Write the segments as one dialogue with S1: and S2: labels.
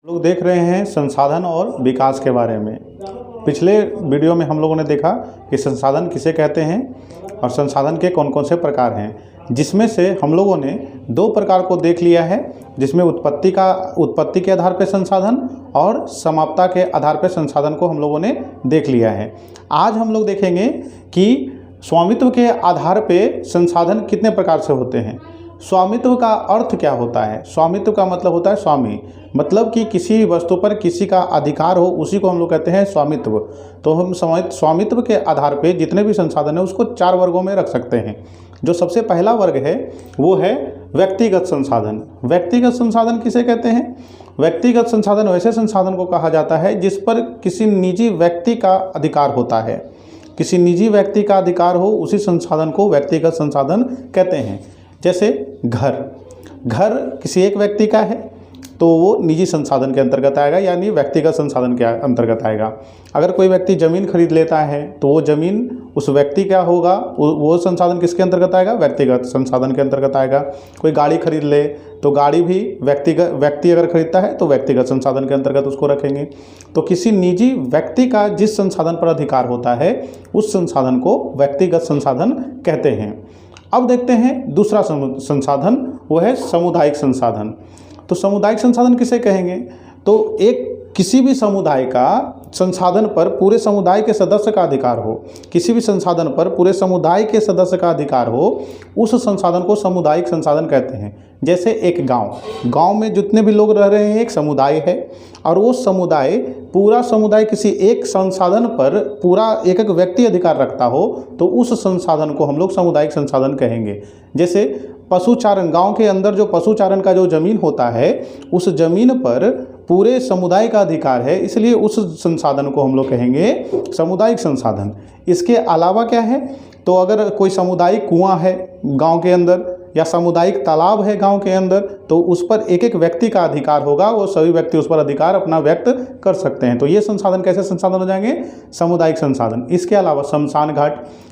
S1: लोग देख रहे हैं संसाधन और विकास के बारे में। पिछले वीडियो में हम लोगों ने देखा कि संसाधन किसे कहते हैं और संसाधन के कौन कौन से प्रकार हैं, जिसमें से हम लोगों ने दो प्रकार को देख लिया है, जिसमें उत्पत्ति के आधार पर संसाधन और समाप्ता के आधार पर संसाधन को हम लोगों ने देख लिया है। आज हम लोग देखेंगे कि स्वामित्व के आधार पर संसाधन कितने प्रकार से होते हैं। स्वामित्व का अर्थ क्या होता है? स्वामित्व का मतलब होता है स्वामी, मतलब कि किसी वस्तु पर किसी का अधिकार हो, उसी को हम लोग कहते हैं स्वामित्व। तो हम स्वामित्व के आधार पे जितने भी संसाधन है उसको चार वर्गों में रख सकते हैं। जो सबसे पहला वर्ग है वो है व्यक्तिगत संसाधन। व्यक्तिगत संसाधन किसे कहते हैं? व्यक्तिगत संसाधन वैसे संसाधन को कहा जाता है जिस पर किसी निजी व्यक्ति का अधिकार होता है। किसी निजी व्यक्ति का अधिकार हो, उसी संसाधन को व्यक्तिगत संसाधन कहते हैं। जैसे घर किसी एक व्यक्ति का है तो वो निजी संसाधन के अंतर्गत आएगा, यानी व्यक्तिगत संसाधन के अंतर्गत आएगा। अगर कोई व्यक्ति ज़मीन खरीद लेता है तो वो ज़मीन उस व्यक्ति क्या होगा, वो संसाधन किसके अंतर्गत आएगा? व्यक्तिगत संसाधन के अंतर्गत आएगा। कोई गाड़ी खरीद ले तो गाड़ी भी व्यक्ति अगर खरीदता है तो व्यक्तिगत संसाधन के अंतर्गत उसको रखेंगे। तो किसी निजी व्यक्ति का जिस संसाधन पर अधिकार होता है उस संसाधन को व्यक्तिगत संसाधन कहते हैं। अब देखते हैं दूसरा संसाधन, वो है सामुदायिक संसाधन। तो सामुदायिक संसाधन किसे कहेंगे? तो एक किसी भी समुदाय का संसाधन पर पूरे समुदाय के सदस्य का अधिकार हो, किसी भी संसाधन पर पूरे समुदाय के सदस्य का अधिकार हो, उस संसाधन को सामुदायिक संसाधन कहते हैं। जैसे एक गांव में जितने भी लोग रह रहे हैं एक समुदाय है, और वो पूरा समुदाय किसी एक संसाधन पर पूरा एक व्यक्ति अधिकार रखता हो तो उस संसाधन को हम लोग सामुदायिक संसाधन कहेंगे। जैसे पशुचारण, गांव के अंदर जो पशुचारण का जो ज़मीन होता है उस ज़मीन पर पूरे समुदाय का अधिकार है, इसलिए उस संसाधन को हम लोग कहेंगे सामुदायिक संसाधन। इसके अलावा क्या है, तो अगर कोई सामुदायिक कुआं है गांव के अंदर या सामुदायिक तालाब है गांव के अंदर, तो उस पर एक एक व्यक्ति का अधिकार होगा, वो सभी व्यक्ति उस पर अधिकार अपना व्यक्त कर सकते हैं। तो ये संसाधन कैसे संसाधन हो जाएंगे? सामुदायिक संसाधन। इसके अलावा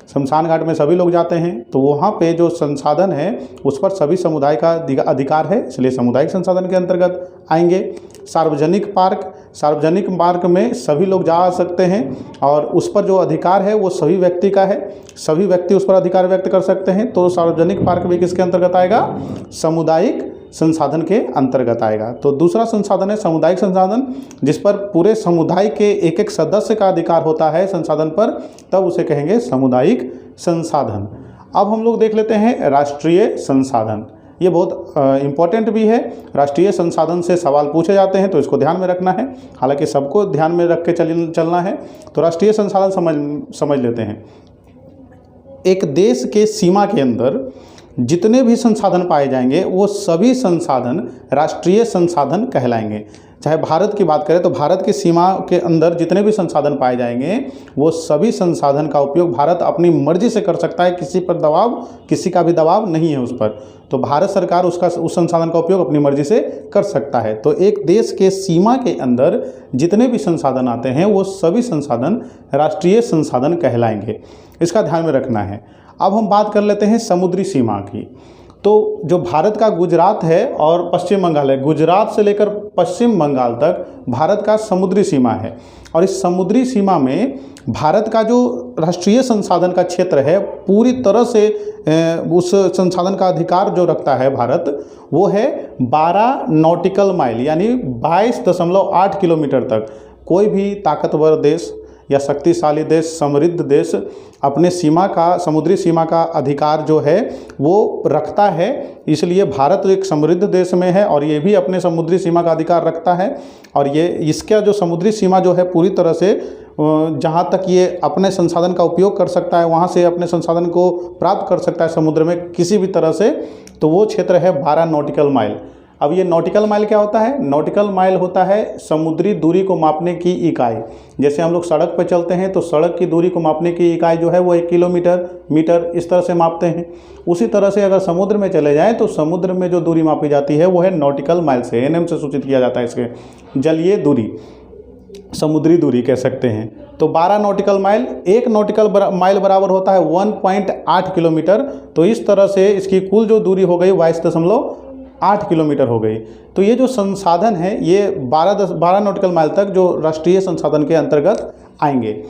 S1: शमशान घाट में सभी लोग जाते हैं तो वहाँ पे जो संसाधन है उस पर सभी समुदाय का अधिकार है, इसलिए सामुदायिक संसाधन के अंतर्गत आएंगे। सार्वजनिक पार्क में सभी लोग जा सकते हैं और उस पर जो अधिकार है वो सभी व्यक्ति का है, सभी व्यक्ति उस पर अधिकार व्यक्त कर सकते हैं। तो सार्वजनिक पार्क भी किसके अंतर्गत आएगा? सामुदायिक संसाधन के अंतर्गत आएगा। तो दूसरा संसाधन है सामुदायिक संसाधन, जिस पर पूरे समुदाय के एक एक सदस्य का अधिकार होता है संसाधन पर, तब उसे कहेंगे सामुदायिक संसाधन। अब हम लोग देख लेते हैं राष्ट्रीय संसाधन। ये बहुत इम्पोर्टेंट भी है। राष्ट्रीय संसाधन से सवाल पूछे जाते हैं तो इसको ध्यान में रखना है, हालांकि सबको ध्यान में रख के चलना है। तो राष्ट्रीय संसाधन समझ लेते हैं। एक देश के सीमा के अंदर जितने भी संसाधन पाए जाएंगे वो सभी संसाधन राष्ट्रीय संसाधन कहलाएंगे। चाहे भारत की बात करें तो भारत की सीमा के अंदर जितने भी संसाधन पाए जाएंगे वो सभी संसाधन का उपयोग भारत अपनी मर्जी से कर सकता है, किसी का भी दबाव नहीं है उस पर। तो भारत सरकार उस संसाधन का उपयोग अपनी मर्जी से कर सकता है। तो एक देश के सीमा के अंदर जितने भी संसाधन आते हैं वो सभी संसाधन राष्ट्रीय संसाधन कहलाएंगे, इसका ध्यान में रखना है। अब हम बात कर लेते हैं समुद्री सीमा की। तो जो भारत का गुजरात है और पश्चिम बंगाल है, गुजरात से लेकर पश्चिम बंगाल तक भारत का समुद्री सीमा है, और इस समुद्री सीमा में भारत का जो राष्ट्रीय संसाधन का क्षेत्र है पूरी तरह से उस संसाधन का अधिकार जो रखता है भारत, वो है 12 नॉटिकल माइल यानी 22.8 किलोमीटर तक। कोई भी ताकतवर देश या शक्तिशाली देश, समृद्ध देश अपने समुद्री सीमा का अधिकार जो है वो रखता है, इसलिए भारत एक समृद्ध देश में है और ये भी अपने समुद्री सीमा का अधिकार रखता है। और ये इसका जो समुद्री सीमा जो है पूरी तरह से जहाँ तक ये अपने संसाधन का उपयोग कर सकता है, वहाँ से अपने संसाधन को प्राप्त कर सकता है समुद्र में किसी भी तरह से, तो वो क्षेत्र है 12 नॉटिकल माइल। अब ये नॉटिकल माइल क्या होता है? नॉटिकल माइल होता है समुद्री दूरी को मापने की इकाई। जैसे हम लोग सड़क पर चलते हैं तो सड़क की दूरी को मापने की इकाई जो है वो 1 किलोमीटर, मीटर इस तरह से मापते हैं। उसी तरह से अगर समुद्र में चले जाएं तो समुद्र में जो दूरी मापी जाती है वो है नॉटिकल माइल से, NM से सूचित किया जाता है। इसके जलीय दूरी, समुद्री दूरी कह सकते हैं। तो 12 नॉटिकल माइल, 1 नॉटिकल माइल बराबर होता है 1.8 किलोमीटर। तो इस तरह से इसकी कुल जो दूरी हो गई 8 किलोमीटर हो गई। तो ये जो संसाधन है ये 12 नॉटिकल माइल तक जो राष्ट्रीय संसाधन के अंतर्गत आएंगे।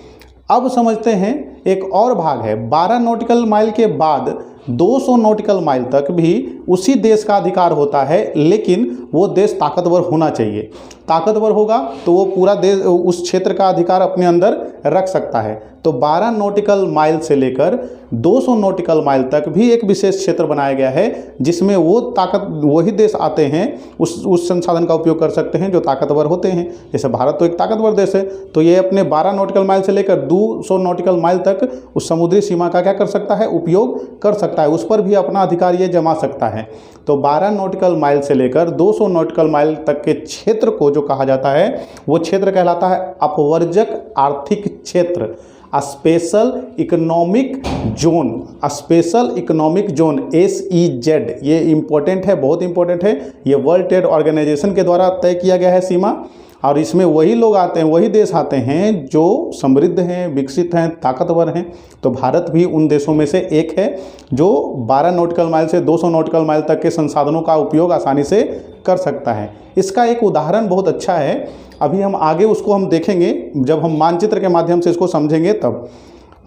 S1: अब समझते हैं एक और भाग है, 12 नॉटिकल माइल के बाद 200 नॉटिकल माइल तक भी उसी देश का अधिकार होता है, लेकिन वो देश ताकतवर होना चाहिए। ताकतवर होगा तो वो पूरा देश उस क्षेत्र का अधिकार अपने अंदर रख सकता है। तो 12 नॉटिकल माइल से लेकर 200 नॉटिकल माइल तक भी एक विशेष क्षेत्र बनाया गया है, जिसमें वही देश आते हैं, उस संसाधन का उपयोग कर सकते हैं जो ताकतवर होते हैं। जैसे भारत तो एक ताकतवर देश है, तो ये अपने 12 नॉटिकल माइल से लेकर 200 नॉटिकल माइल तक उस समुद्री सीमा का क्या कर सकता है, उपयोग कर सकता है, उस पर भी अपना अधिकार ये जमा सकता है। तो 12 नॉटिकल माइल से लेकर 200 नॉटिकल माइल तक के क्षेत्र को जो कहा जाता है वो क्षेत्र कहलाता है अपवर्जक आर्थिक क्षेत्र, special economic zone. Special economic zone SEZ, ये इम्पोर्टेंट है, बहुत इंपॉर्टेंट है। ये वर्ल्ड ट्रेड ऑर्गेनाइजेशन के द्वारा तय किया गया है सीमा, और इसमें वही लोग आते हैं, वही देश आते हैं जो समृद्ध हैं, विकसित हैं, ताकतवर हैं। तो भारत भी उन देशों में से एक है जो 12 नॉटिकल माइल से 200 नॉटिकल माइल तक के संसाधनों का उपयोग आसानी से कर सकता है। इसका एक उदाहरण बहुत अच्छा है, अभी हम आगे उसको हम देखेंगे जब हम मानचित्र के माध्यम से इसको समझेंगे तब।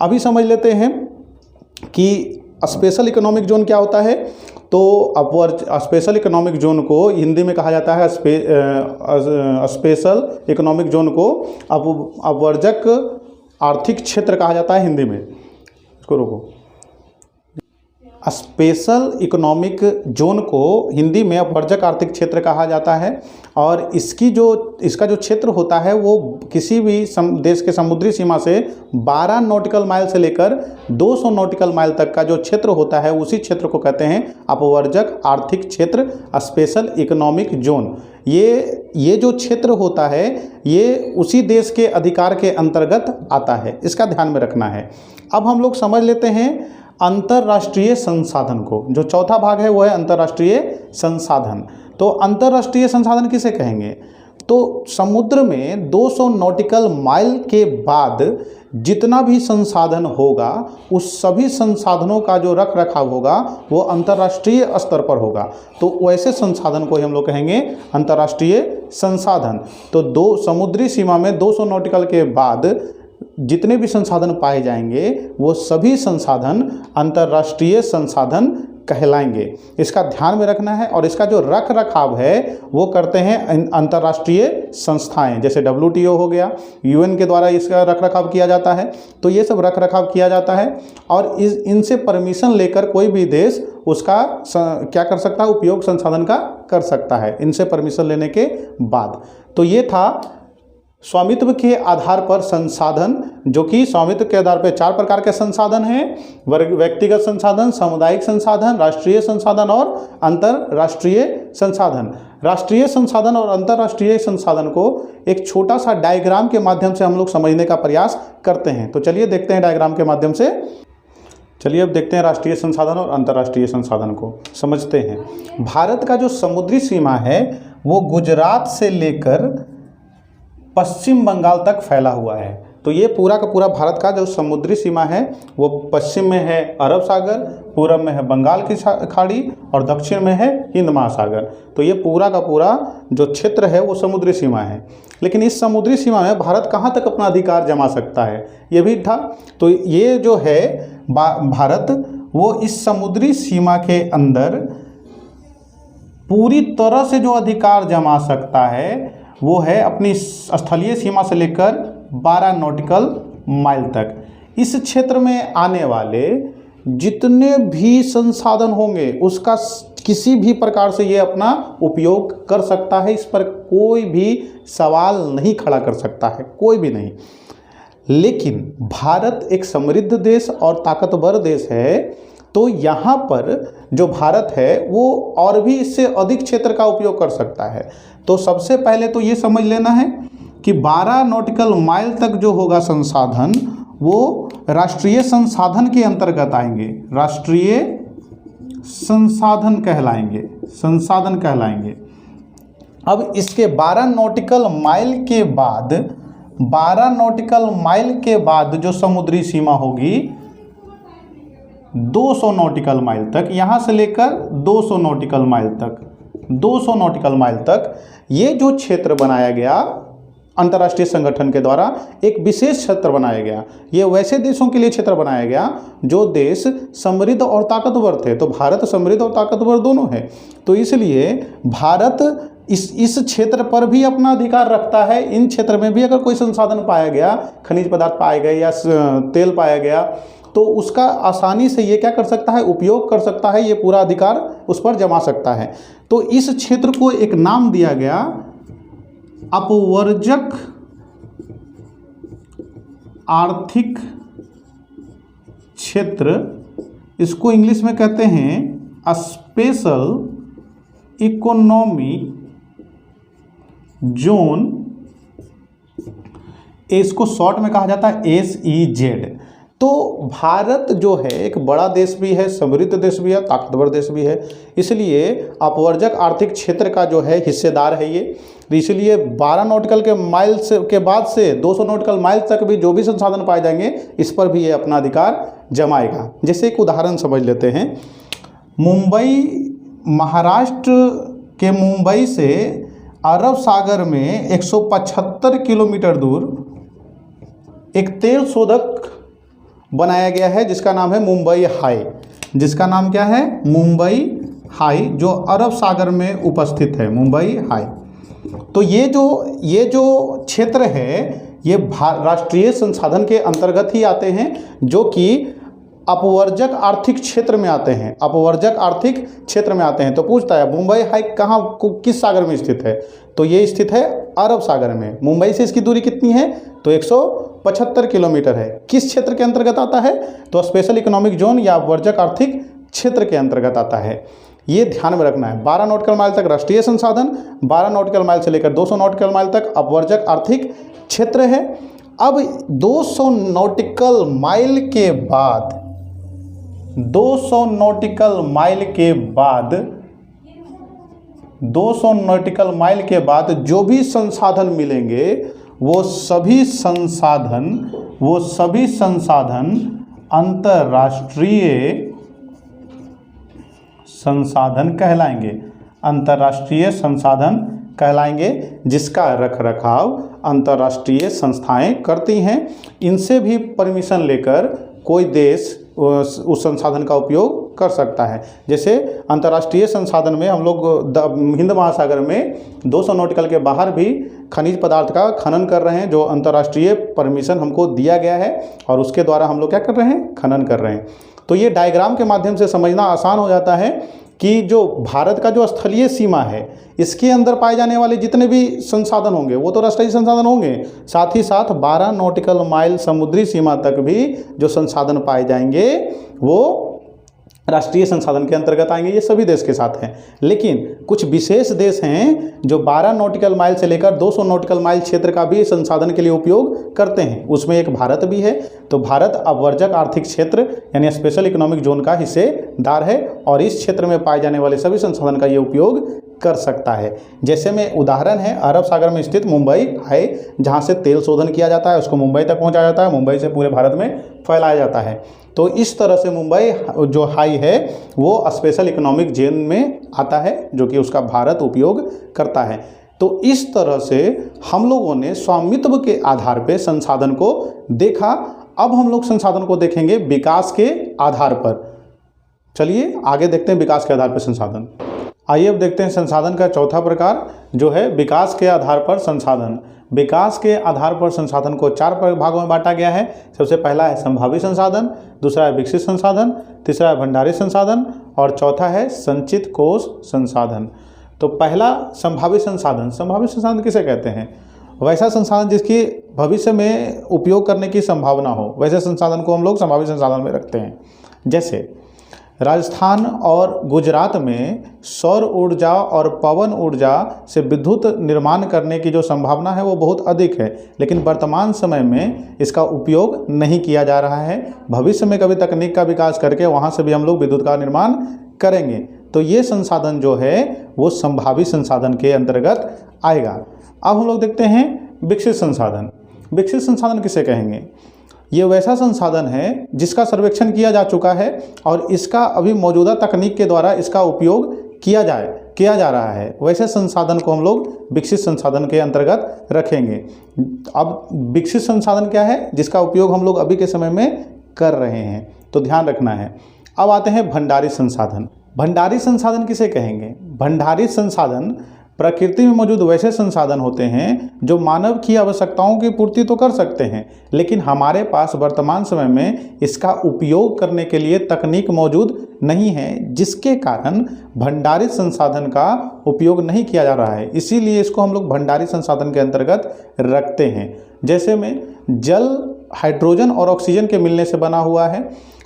S1: अभी समझ लेते हैं कि स्पेशल इकोनॉमिक जोन क्या होता है। तो स्पेशल इकोनॉमिक जोन को हिंदी में कहा जाता है स्पेशल इकोनॉमिक जोन को अपवर्जक आर्थिक क्षेत्र कहा जाता है हिंदी में। इसको रोको। स्पेशल इकोनॉमिक जोन को हिंदी में अपवर्जक आर्थिक क्षेत्र कहा जाता है, और इसका जो क्षेत्र होता है वो किसी भी देश के समुद्री सीमा से 12 नॉटिकल माइल से लेकर 200 नॉटिकल माइल तक का जो क्षेत्र होता है उसी क्षेत्र को कहते हैं अपवर्जक आर्थिक क्षेत्र, स्पेशल इकोनॉमिक जोन। ये जो क्षेत्र होता है ये उसी देश के अधिकार के अंतर्गत आता है, इसका ध्यान में रखना है। अब हम लोग समझ लेते हैं अंतर्राष्ट्रीय संसाधन को। जो चौथा भाग है वो है अंतर्राष्ट्रीय संसाधन। तो अंतर्राष्ट्रीय संसाधन किसे कहेंगे? तो समुद्र में 200 नॉटिकल माइल के बाद जितना भी संसाधन होगा उस सभी संसाधनों का जो रख रखाव होगा वो अंतर्राष्ट्रीय स्तर पर होगा। तो वैसे संसाधन को हम लोग कहेंगे अंतर्राष्ट्रीय संसाधन। तो समुद्री सीमा में 200 नॉटिकल के बाद जितने भी संसाधन पाए जाएंगे वो सभी संसाधन अंतर्राष्ट्रीय संसाधन कहलाएंगे। इसका ध्यान में रखना है। और इसका जो रख रखाव है वो करते हैं अंतर्राष्ट्रीय संस्थाएं, जैसे WTO हो गया, UN के द्वारा इसका रख रखाव किया जाता है। तो ये सब रख रखाव किया जाता है और इनसे परमिशन लेकर कोई भी देश उसका क्या कर सकता है, उपयोग संसाधन का कर सकता है इनसे परमिशन लेने के बाद। तो ये था स्वामित्व के आधार पर संसाधन, जो कि स्वामित्व के आधार पर 4 प्रकार के संसाधन हैं: व्यक्तिगत संसाधन, सामुदायिक संसाधन, राष्ट्रीय संसाधन और अंतर्राष्ट्रीय संसाधन। राष्ट्रीय संसाधन और अंतर्राष्ट्रीय संसाधन को एक छोटा सा डायग्राम के माध्यम से हम लोग समझने का प्रयास करते हैं। तो चलिए देखते हैं डायग्राम के माध्यम से। चलिए अब देखते हैं राष्ट्रीय संसाधन और अंतर्राष्ट्रीय संसाधन को समझते हैं। भारत का जो समुद्री सीमा है वो गुजरात से लेकर पश्चिम बंगाल तक फैला हुआ है। तो ये पूरा का पूरा भारत का जो समुद्री सीमा है वो पश्चिम में है अरब सागर, पूरब में है बंगाल की खाड़ी और दक्षिण में है हिंद महासागर। तो ये पूरा का पूरा जो क्षेत्र है वो समुद्री सीमा है। लेकिन इस समुद्री सीमा में भारत कहाँ तक अपना अधिकार जमा सकता है ये भी था। तो ये जो है भारत वो इस समुद्री सीमा के अंदर पूरी तरह से जो अधिकार जमा सकता है वो है अपनी स्थलीय सीमा से लेकर 12 नॉटिकल माइल तक। इस क्षेत्र में आने वाले जितने भी संसाधन होंगे उसका किसी भी प्रकार से ये अपना उपयोग कर सकता है। इस पर कोई भी सवाल नहीं खड़ा कर सकता है, कोई भी नहीं। लेकिन भारत एक समृद्ध देश और ताकतवर देश है, तो यहाँ पर जो भारत है वो और भी इससे अधिक क्षेत्र का उपयोग कर सकता है। तो सबसे पहले तो ये समझ लेना है कि 12 नॉटिकल माइल तक जो होगा संसाधन वो राष्ट्रीय संसाधन के अंतर्गत आएंगे, राष्ट्रीय संसाधन कहलाएंगे, संसाधन कहलाएंगे। अब इसके 12 नॉटिकल माइल के बाद 12 नॉटिकल माइल के बाद जो समुद्री सीमा होगी 200 नॉटिकल माइल तक, यहाँ से लेकर 200 नॉटिकल माइल तक 200 नॉटिकल माइल तक ये जो क्षेत्र बनाया गया अंतर्राष्ट्रीय संगठन के द्वारा, एक विशेष क्षेत्र बनाया गया। ये वैसे देशों के लिए क्षेत्र बनाया गया जो देश समृद्ध और ताकतवर थे। तो भारत समृद्ध और ताकतवर दोनों है, तो इसलिए भारत इस क्षेत्र पर भी अपना अधिकार रखता है। इन क्षेत्र में भी अगर कोई संसाधन पाया गया, खनिज पदार्थ पाए गए या तेल पाया गया, तो उसका आसानी से ये क्या कर सकता है, उपयोग कर सकता है, ये पूरा अधिकार उस पर जमा सकता है। तो इस क्षेत्र को एक नाम दिया गया अपवर्जक आर्थिक क्षेत्र। इसको इंग्लिश में कहते हैं स्पेशल इकोनॉमिक जोन, इसको शॉर्ट में कहा जाता है SEZ। तो भारत जो है एक बड़ा देश भी है, समृद्ध देश भी है, ताकतवर देश भी है, इसलिए अपवर्जक आर्थिक क्षेत्र का जो है हिस्सेदार है ये। इसलिए 12 नॉटिकल के माइल से के बाद से 200 नॉटिकल माइल तक भी जो भी संसाधन पाए जाएंगे, इस पर भी ये अपना अधिकार जमाएगा। जैसे एक उदाहरण समझ लेते हैं, मुंबई, महाराष्ट्र के मुंबई से अरब सागर में 175 किलोमीटर दूर एक तेल शोधक बनाया गया है जिसका नाम है मुंबई हाई। जिसका नाम क्या है, मुंबई हाई, जो अरब सागर में उपस्थित है, मुंबई हाई। तो ये जो क्षेत्र है ये राष्ट्रीय संसाधन के अंतर्गत ही आते हैं, जो कि अपवर्जक आर्थिक क्षेत्र में आते हैं, अपवर्जक आर्थिक क्षेत्र में आते हैं। तो पूछता है मुंबई हाई कहाँ, किस सागर में स्थित है, तो ये स्थित है अरब सागर में। मुंबई से इसकी दूरी कितनी है, तो 175 किलोमीटर है। किस क्षेत्र के अंतर्गत आता है, तो स्पेशल इकोनॉमिक जोन या अपवर्जक आर्थिक क्षेत्र के अंतर्गत आता है। ये ध्यान में रखना है। 12 नॉटिकल माइल तक राष्ट्रीय संसाधन, 12 नॉटिकल माइल से लेकर 200 नॉटिकल माइल तक अपवर्जक आर्थिक क्षेत्र है। अब 200 नॉटिकल माइल के बाद 200 नॉटिकल माइल के बाद 200 नॉटिकल माइल के बाद जो भी संसाधन मिलेंगे वो सभी संसाधन अंतर्राष्ट्रीय संसाधन कहलाएंगे, अंतर्राष्ट्रीय संसाधन कहलाएंगे, जिसका रखरखाव अंतर्राष्ट्रीय संस्थाएं करती हैं। इनसे भी परमिशन लेकर कोई देश उस संसाधन का उपयोग कर सकता है। जैसे अंतर्राष्ट्रीय संसाधन में हम लोग हिंद महासागर में 200 नॉटिकल के बाहर भी खनिज पदार्थ का खनन कर रहे हैं, जो अंतर्राष्ट्रीय परमिशन हमको दिया गया है, और उसके द्वारा हम लोग क्या कर रहे हैं, खनन कर रहे हैं। तो ये डायग्राम के माध्यम से समझना आसान हो जाता है कि जो भारत का जो स्थलीय सीमा है, इसके अंदर पाए जाने वाले जितने भी संसाधन होंगे वो तो राष्ट्रीय संसाधन होंगे, साथ ही साथ 12 नॉटिकल माइल समुद्री सीमा तक भी जो संसाधन पाए जाएंगे वो राष्ट्रीय संसाधन के अंतर्गत आएंगे। ये सभी देश के साथ हैं, लेकिन कुछ विशेष देश हैं जो 12 नॉटिकल माइल से लेकर 200 नॉटिकल माइल क्षेत्र का भी संसाधन के लिए उपयोग करते हैं। उसमें एक भारत भी है। तो भारत अपवर्जक आर्थिक क्षेत्र यानी स्पेशल इकोनॉमिक जोन का हिस्सेदार है, और इस क्षेत्र में पाए जाने वाले सभी संसाधन का ये उपयोग कर सकता है। जैसे में उदाहरण है अरब सागर में स्थित मुंबई हाई, जहाँ से तेल शोधन किया जाता है, उसको मुंबई तक पहुँचाया जाता है, मुंबई से पूरे भारत में फैलाया जाता है। तो इस तरह से मुंबई जो हाई है वो स्पेशल इकोनॉमिक जोन में आता है, जो कि उसका भारत उपयोग करता है। तो इस तरह से हम लोगों ने स्वामित्व के आधार पे संसाधन को देखा। अब हम लोग संसाधन को देखेंगे विकास के आधार पर। चलिए आगे देखते हैं विकास के आधार पर संसाधन। आइए अब देखते हैं संसाधन का चौथा प्रकार, जो है विकास के आधार पर संसाधन। विकास के आधार पर संसाधन को 4 भागों में बांटा गया है। सबसे पहला है संभावित संसाधन, दूसरा है विकसित संसाधन, तीसरा है भंडारित संसाधन, और चौथा है संचित कोष संसाधन। तो पहला संभावित संसाधन। संभावित संसाधन किसे कहते हैं? वैसा संसाधन जिसकी भविष्य में उपयोग करने की संभावना हो, वैसे संसाधन को हम लोग संभावित संसाधन में रखते हैं। जैसे राजस्थान और गुजरात में सौर ऊर्जा और पवन ऊर्जा से विद्युत निर्माण करने की जो संभावना है वो बहुत अधिक है, लेकिन वर्तमान समय में इसका उपयोग नहीं किया जा रहा है। भविष्य में कभी तकनीक का विकास करके वहाँ से भी हम लोग विद्युत का निर्माण करेंगे। तो ये संसाधन जो है वो संभावित संसाधन के अंतर्गत आएगा। अब हम लोग देखते हैं विकसित संसाधन। विकसित संसाधन किसे कहेंगे? ये वैसा संसाधन है जिसका सर्वेक्षण किया जा चुका है और इसका अभी मौजूदा तकनीक के द्वारा इसका उपयोग किया जा रहा है, वैसे संसाधन को हम लोग विकसित संसाधन के अंतर्गत रखेंगे। अब विकसित संसाधन क्या है? जिसका उपयोग हम लोग अभी के समय में कर रहे हैं, तो ध्यान रखना है। अब आते हैं भंडारित संसाधन। भंडारित संसाधन किसे कहेंगे? भंडारित संसाधन प्रकृति में मौजूद वैसे संसाधन होते हैं जो मानव की आवश्यकताओं की पूर्ति तो कर सकते हैं, लेकिन हमारे पास वर्तमान समय में इसका उपयोग करने के लिए तकनीक मौजूद नहीं है, जिसके कारण भंडारित संसाधन का उपयोग नहीं किया जा रहा है। इसीलिए इसको हम लोग भंडारित संसाधन के अंतर्गत रखते हैं। जैसे में जल हाइड्रोजन और ऑक्सीजन के मिलने से बना हुआ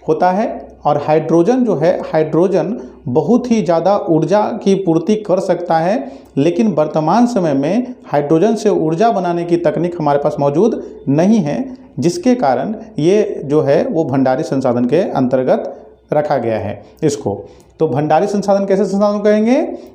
S1: होता है, और हाइड्रोजन जो है, हाइड्रोजन बहुत ही ज़्यादा ऊर्जा की पूर्ति कर सकता है, लेकिन वर्तमान समय में हाइड्रोजन से ऊर्जा बनाने की तकनीक हमारे पास मौजूद नहीं है, जिसके कारण ये जो है वो भंडारित संसाधन के अंतर्गत रखा गया है इसको। तो भंडारित संसाधन कैसे संसाधन कहेंगे?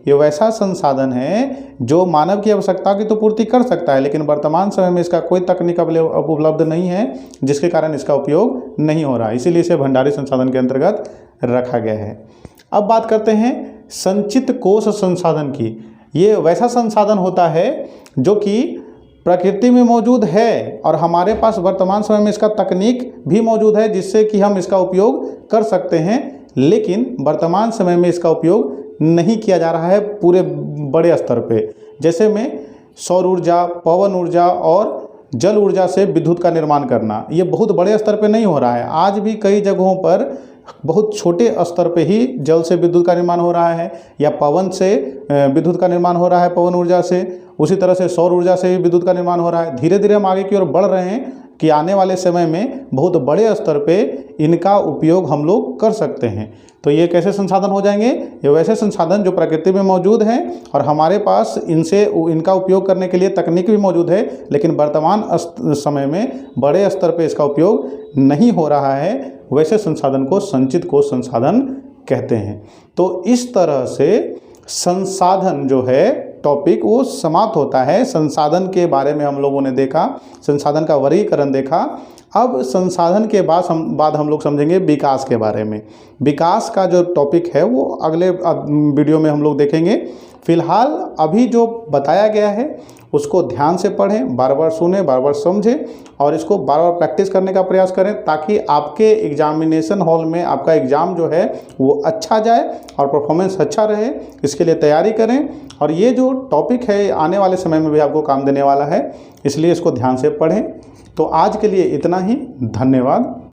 S1: ये वैसा संसाधन है जो मानव की आवश्यकता की तो पूर्ति कर सकता है, लेकिन वर्तमान समय में इसका कोई तकनीक उपलब्ध नहीं है, जिसके कारण इसका उपयोग नहीं हो रहा है। इसीलिए इसे भंडारित संसाधन के अंतर्गत रखा गया है। अब बात करते हैं संचित कोश संसाधन की। ये वैसा संसाधन होता है जो कि प्रकृति में मौजूद है और हमारे पास वर्तमान समय में इसका तकनीक भी मौजूद है, जिससे कि हम इसका उपयोग कर सकते हैं, लेकिन वर्तमान समय में इसका उपयोग नहीं किया जा रहा है पूरे बड़े स्तर पे। जैसे में सौर ऊर्जा, पवन ऊर्जा और जल ऊर्जा से विद्युत का निर्माण करना, ये बहुत बड़े स्तर पे नहीं हो रहा है। आज भी कई जगहों पर बहुत छोटे स्तर पे ही जल से विद्युत का निर्माण हो रहा है, या पवन से विद्युत का निर्माण हो रहा है, पवन ऊर्जा से। उसी तरह से सौर ऊर्जा से भी विद्युत का निर्माण हो रहा है। धीरे धीरे हम आगे की ओर बढ़ रहे हैं कि आने वाले समय में बहुत बड़े स्तर पे इनका उपयोग हम लोग कर सकते हैं। तो ये कैसे संसाधन हो जाएंगे? ये वैसे संसाधन जो प्रकृति में मौजूद हैं और हमारे पास इनका उपयोग करने के लिए तकनीक भी मौजूद है, लेकिन वर्तमान समय में बड़े स्तर पे इसका उपयोग नहीं हो रहा है, वैसे संसाधन को संचित कोश संसाधन कहते हैं। तो इस तरह से संसाधन जो है टॉपिक वो समाप्त होता है। संसाधन के बारे में हम लोगों ने देखा, संसाधन का वर्गीकरण देखा। अब संसाधन के बाद हम लोग समझेंगे विकास के बारे में। विकास का जो टॉपिक है वो अगले वीडियो में हम लोग देखेंगे। फिलहाल अभी जो बताया गया है उसको ध्यान से पढ़ें, बार बार सुनें, बार बार समझें और इसको बार बार प्रैक्टिस करने का प्रयास करें, ताकि आपके एग्जामिनेशन हॉल में आपका एग्ज़ाम जो है वो अच्छा जाए और परफॉर्मेंस अच्छा रहे। इसके लिए तैयारी करें, और ये जो टॉपिक है आने वाले समय में भी आपको काम देने वाला है, इसलिए इसको ध्यान से पढ़ें। तो आज के लिए इतना ही। धन्यवाद।